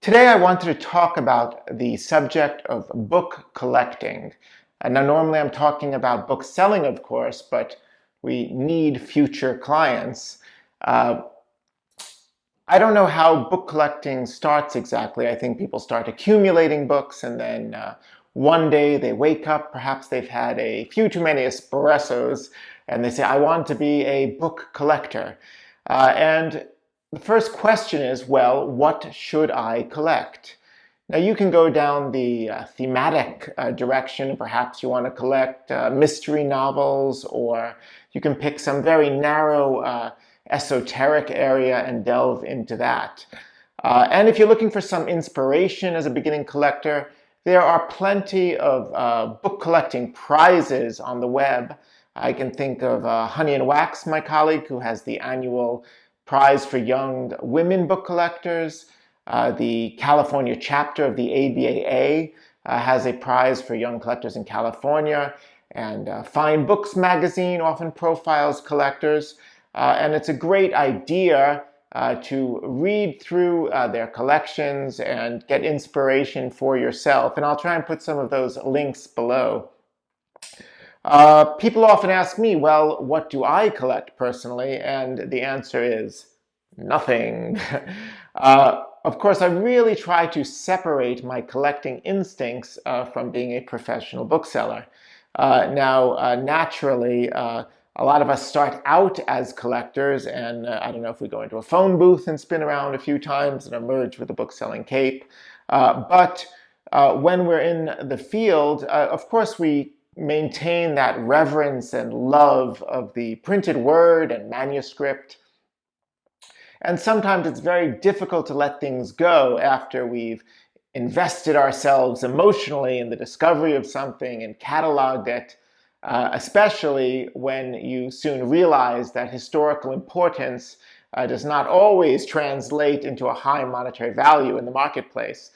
Today I wanted to talk about the subject of book collecting. Now normally I'm talking about book selling, of course, but we need future clients. I don't know how book collecting starts exactly. I think people start accumulating books and then one day they wake up, perhaps they've had a few too many espressos, and they say, I want to be a book collector. And the first question is, well, what should I collect? Now you can go down the thematic direction. Perhaps you want to collect mystery novels, or you can pick some very narrow esoteric area and delve into that. And if you're looking for some inspiration as a beginning collector, there are plenty of book collecting prizes on the web. I can think of Honey and Wax, my colleague, who has the annual prize for young women book collectors. The California chapter of the ABAA has a prize for young collectors in California. And Fine Books magazine often profiles collectors. And it's a great idea to read through their collections and get inspiration for yourself. And I'll try and put some of those links below. People often ask me, well, what do I collect personally? And the answer is nothing. Of course, I really try to separate my collecting instincts from being a professional bookseller. Naturally, a lot of us start out as collectors, and I don't know if we go into a phone booth and spin around a few times and emerge with a book-selling cape. But when we're in the field, of course, we maintain that reverence and love of the printed word and manuscript. And sometimes it's very difficult to let things go after we've invested ourselves emotionally in the discovery of something and cataloged it. Especially when you soon realize that historical importance does not always translate into a high monetary value in the marketplace.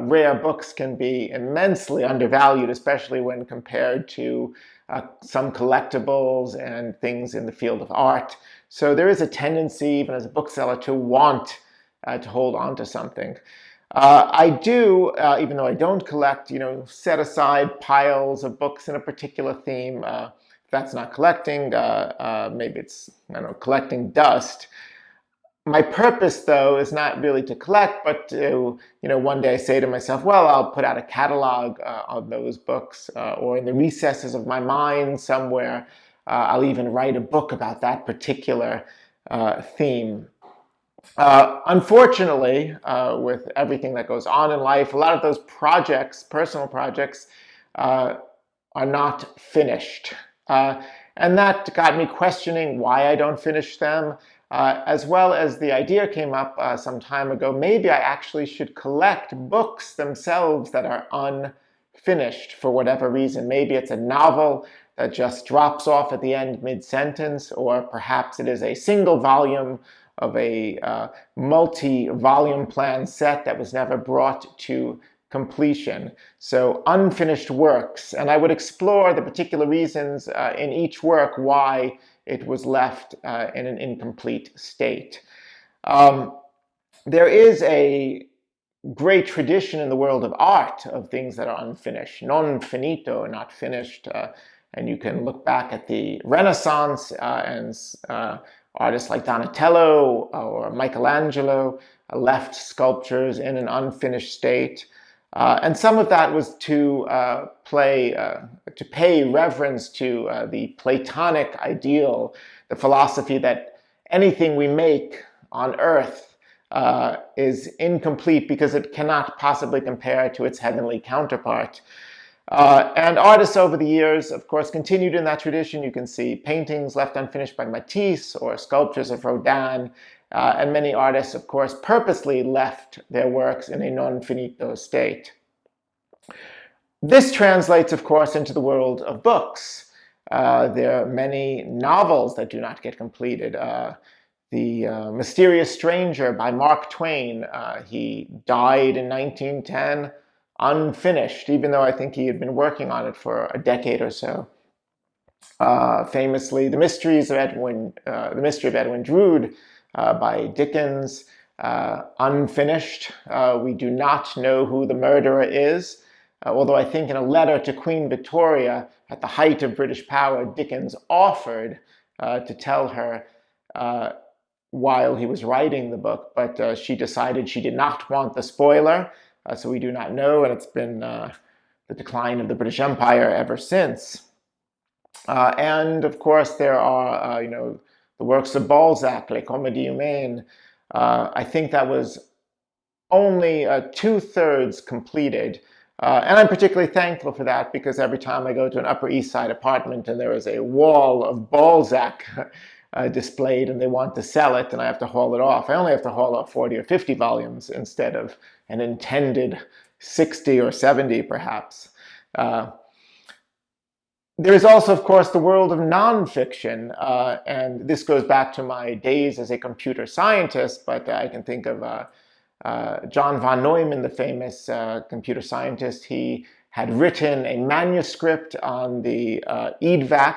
Rare books can be immensely undervalued, especially when compared to some collectibles and things in the field of art. So there is a tendency, even as a bookseller, to want to hold on to something. I do, even though I don't collect, set aside piles of books in a particular theme. If that's not collecting, maybe it's, collecting dust. My purpose, though, is not really to collect, but to, one day say to myself, well, I'll put out a catalog of those books, or in the recesses of my mind somewhere, I'll even write a book about that particular theme. Unfortunately, with everything that goes on in life, a lot of those projects, personal projects, are not finished. And that got me questioning why I don't finish them, as well as the idea came up some time ago, maybe I actually should collect books themselves that are unfinished for whatever reason. Maybe it's a novel that just drops off at the end mid-sentence, or perhaps it is a single volume of a multi-volume plan set that was never brought to completion. So unfinished works, and I would explore the particular reasons in each work why it was left in an incomplete state. There is a great tradition in the world of art of things that are unfinished, non finito, not finished, and you can look back at the Renaissance and artists like Donatello or Michelangelo left sculptures in an unfinished state. And some of that was to pay reverence to the Platonic ideal, the philosophy that anything we make on earth is incomplete because it cannot possibly compare to its heavenly counterpart. And artists over the years, of course, continued in that tradition. You can see paintings left unfinished by Matisse or sculptures of Rodin. And many artists, of course, purposely left their works in a non-finito state. This translates, of course, into the world of books. There are many novels that do not get completed. The Mysterious Stranger by Mark Twain, he died in 1910. Unfinished, even though I think he had been working on it for a decade or so. Famously, The Mystery of Edwin Drood by Dickens unfinished. We do not know who the murderer is, although I think in a letter to Queen Victoria at the height of British power, Dickens offered to tell her while he was writing the book, but she decided she did not want the spoiler, so we do not know, and it's been the decline of the British Empire ever since. And of course, there are, the works of Balzac, Les Comédies Humaines. I think that was only 2/3 completed. And I'm particularly thankful for that, because every time I go to an Upper East Side apartment and there is a wall of Balzac displayed and they want to sell it and I have to haul it off, I only have to haul off 40 or 50 volumes instead of an intended 60 or 70 perhaps. There is also, of course, the world of nonfiction, and this goes back to my days as a computer scientist, but I can think of John von Neumann, the famous computer scientist. He had written a manuscript on the EDVAC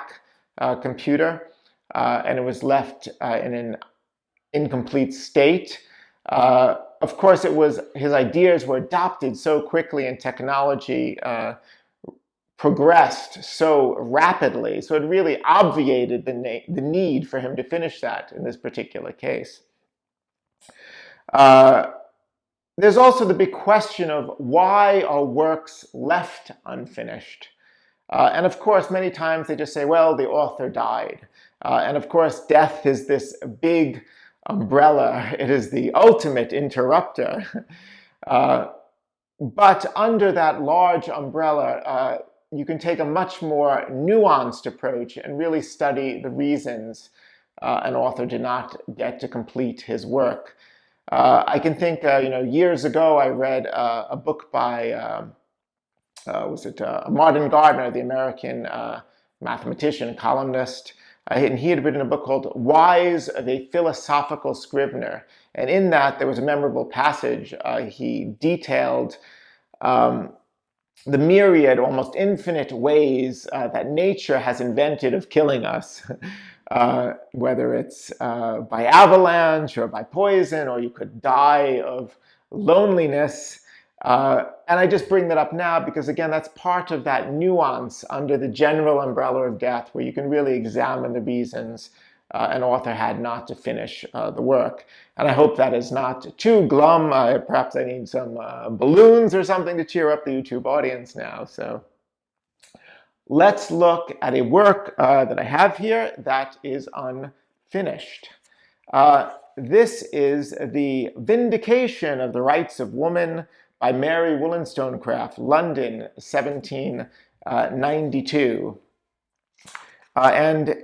computer, and it was left in an incomplete state. Of course, his ideas were adopted so quickly, and technology progressed so rapidly, so it really obviated the need for him to finish that in this particular case. There's also the big question of why are works left unfinished? And of course, many times they just say, well, the author died. And of course, death is this big umbrella. It is the ultimate interrupter. But under that large umbrella, you can take a much more nuanced approach and really study the reasons an author did not get to complete his work. I can think, years ago I read a book by, Martin Gardner, the American mathematician and columnist, and he had written a book called Whys of a Philosophical Scrivener. And in that, there was a memorable passage. He detailed the myriad, almost infinite ways that nature has invented of killing us, whether it's by avalanche or by poison, or you could die of loneliness. And I just bring that up now because, again, that's part of that nuance under the general umbrella of death, where you can really examine the reasons an author had not to finish the work. And I hope that is not too glum. Perhaps I need some balloons or something to cheer up the YouTube audience now. So let's look at a work that I have here that is unfinished. This is the Vindication of the Rights of Woman by Mary Wollstonecraft, London, 1792. And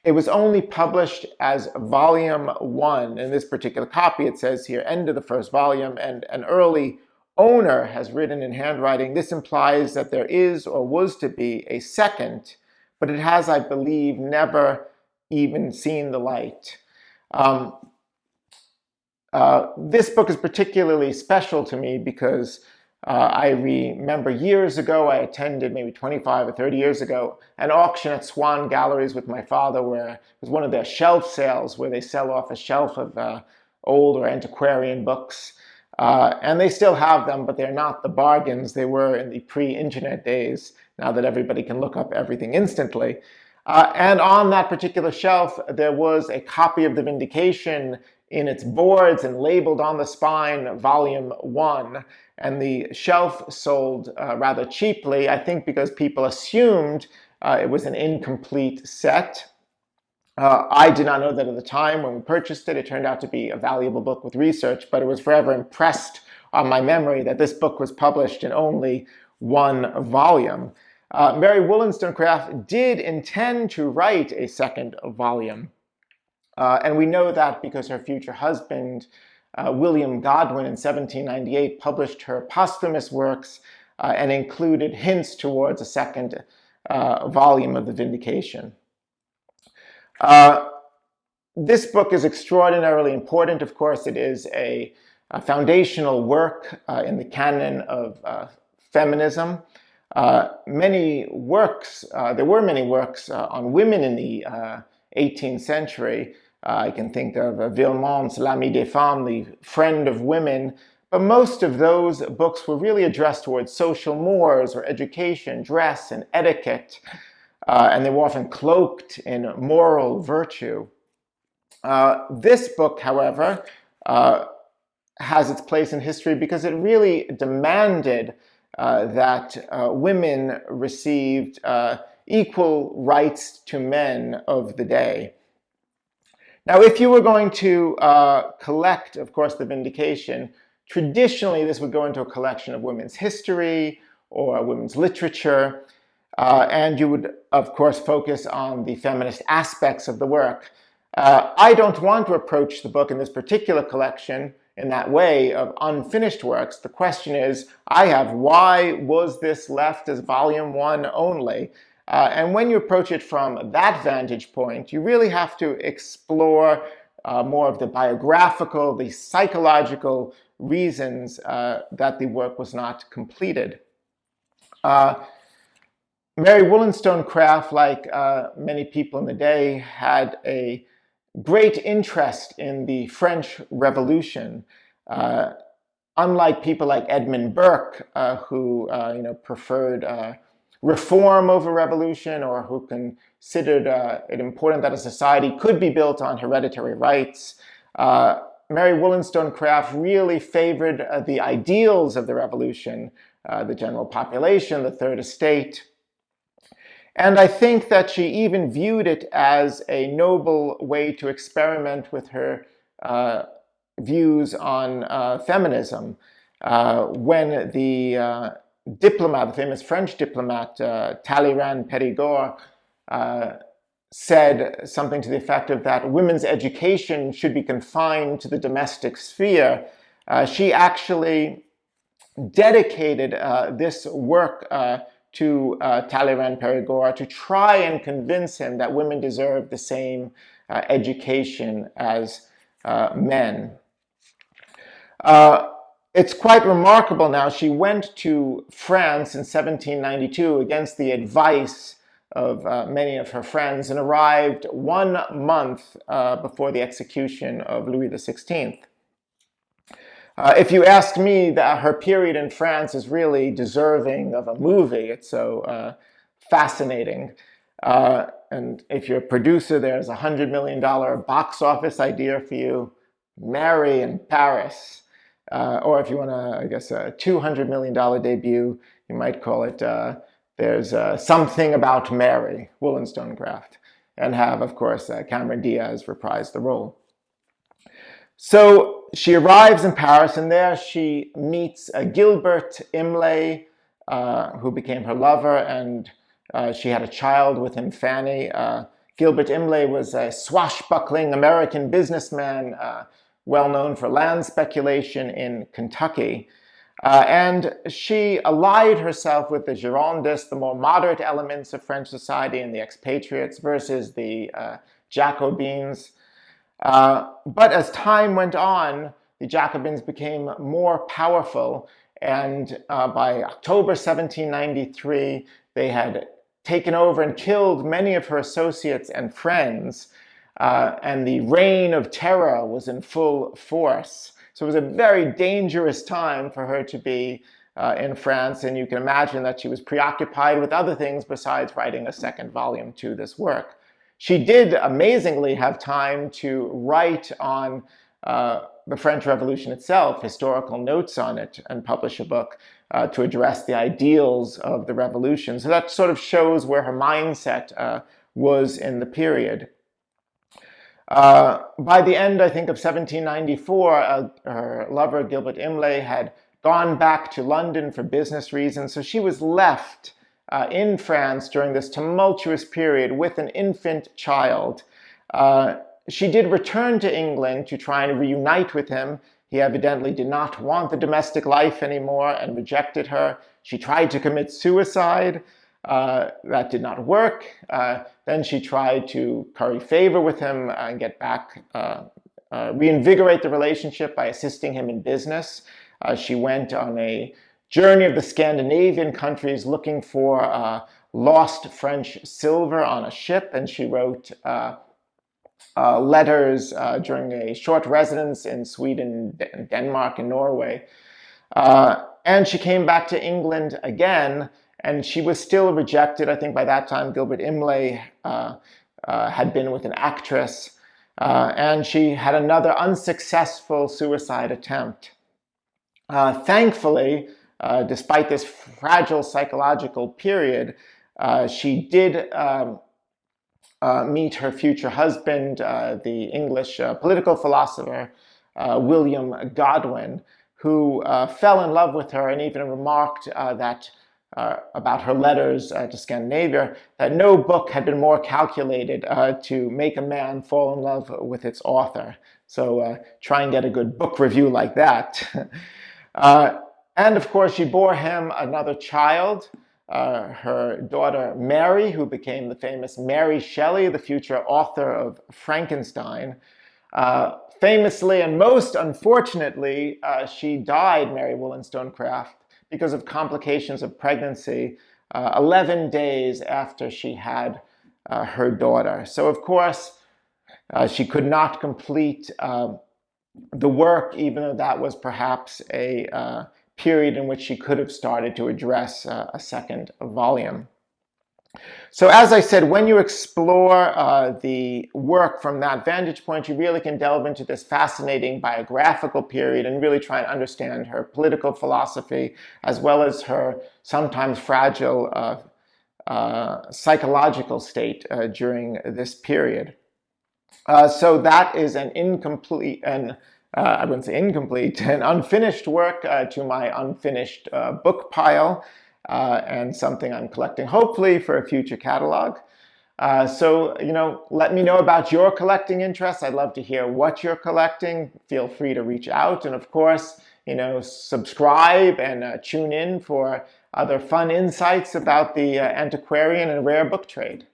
it was only published as volume 1. In this particular copy, it says here, end of the first volume, and an early owner has written in handwriting, this implies that there is or was to be a second, but it has, I believe, never even seen the light. This book is particularly special to me because I remember years ago, I attended maybe 25 or 30 years ago, an auction at Swan Galleries with my father, where it was one of their shelf sales where they sell off a shelf of old or antiquarian books. And they still have them, but they're not the bargains they were in the pre-internet days, now that everybody can look up everything instantly. And on that particular shelf, there was a copy of The Vindication in its boards and labeled on the spine, Volume 1. And the shelf sold rather cheaply, I think because people assumed it was an incomplete set. I did not know that at the time when we purchased it. It turned out to be a valuable book with research, but it was forever impressed on my memory that this book was published in only 1 volume. Mary Wollstonecraft did intend to write a second volume. And we know that because her future husband, William Godwin, in 1798, published her posthumous works and included hints towards a second volume of The Vindication. This book is extraordinarily important. Of course, it is a foundational work in the canon of feminism. There were many works on women in the 18th century. I can think of Villemont's L'Ami des Femmes, the Friend of Women. But most of those books were really addressed towards social mores or education, dress, and etiquette. And they were often cloaked in moral virtue. This book, however, has its place in history because it really demanded that women received equal rights to men of the day. Now, if you were going to collect, of course, the Vindication, traditionally this would go into a collection of women's history or women's literature, and you would, of course, focus on the feminist aspects of the work. I don't want to approach the book in this particular collection in that way of unfinished works. The question is, I have, why was this left as volume 1 only? And when you approach it from that vantage point, you really have to explore more of the biographical, the psychological reasons that the work was not completed. Mary Wollstonecraft, like many people in the day, had a great interest in the French Revolution. Unlike people like Edmund Burke, who preferred reform over revolution, or who considered it important that a society could be built on hereditary rights, Mary Wollstonecraft really favored the ideals of the revolution, the general population, the third estate. And I think that she even viewed it as a noble way to experiment with her views on feminism. When the diplomat, the famous French diplomat, Talleyrand Périgord, said something to the effect of that women's education should be confined to the domestic sphere, she actually dedicated this work to Talleyrand Périgord to try and convince him that women deserve the same education as men. It's quite remarkable now. She went to France in 1792 against the advice of many of her friends and arrived 1 month before the execution of Louis XVI. If you ask me, that her period in France is really deserving of a movie. It's so fascinating. And if you're a producer, there's a $100 million box office idea for you. Mary in Paris. Or if you want I guess, a $200 million debut, you might call it There's Something About Mary, Wollstonecraft. And have, of course, Cameron Diaz reprise the role. So she arrives in Paris, and there she meets Gilbert Imlay, who became her lover, and she had a child with him, Fanny. Gilbert Imlay was a swashbuckling American businessman, well known for land speculation in Kentucky. And she allied herself with the Girondists, the more moderate elements of French society, and the expatriates versus the Jacobins. But as time went on, the Jacobins became more powerful, and by October 1793, they had taken over and killed many of her associates and friends, and the reign of terror was in full force. So it was a very dangerous time for her to be in France, and you can imagine that she was preoccupied with other things besides writing a second volume to this work. She did amazingly have time to write on the French Revolution itself, historical notes on it, and publish a book to address the ideals of the revolution. So that sort of shows where her mindset was in the period. By the end, I think, of 1794, her lover, Gilbert Imlay, had gone back to London for business reasons, so she was left in France during this tumultuous period with an infant child. She did return to England to try and reunite with him. He evidently did not want the domestic life anymore and rejected her. She tried to commit suicide. That did not work. Then she tried to curry favor with him and get back, reinvigorate the relationship by assisting him in business. She went on a journey of the Scandinavian countries looking for lost French silver on a ship, and she wrote letters during a short residence in Sweden, Denmark, and Norway. And she came back to England again, and she was still rejected. I think by that time Gilbert Imlay had been with an actress, and she had another unsuccessful suicide attempt. Thankfully, despite this fragile psychological period, she did meet her future husband, the English political philosopher William Godwin, who fell in love with her and even remarked that about her letters to Scandinavia, that no book had been more calculated to make a man fall in love with its author. So try and get a good book review like that. And of course, she bore him another child, her daughter Mary, who became the famous Mary Shelley, the future author of Frankenstein. Famously and most unfortunately, she died, Mary Wollstonecraft, because of complications of pregnancy 11 days after she had her daughter. So of course, she could not complete the work, even though that was perhaps a period in which she could have started to address a second volume. So as I said, when you explore the work from that vantage point, you really can delve into this fascinating biographical period and really try and understand her political philosophy, as well as her sometimes fragile psychological state during this period. So that is an incomplete, and I wouldn't say incomplete, an unfinished work to my unfinished book pile. And something I'm collecting, hopefully, for a future catalog. So, let me know about your collecting interests. I'd love to hear what you're collecting. Feel free to reach out. And of course, subscribe and tune in for other fun insights about the antiquarian and rare book trade.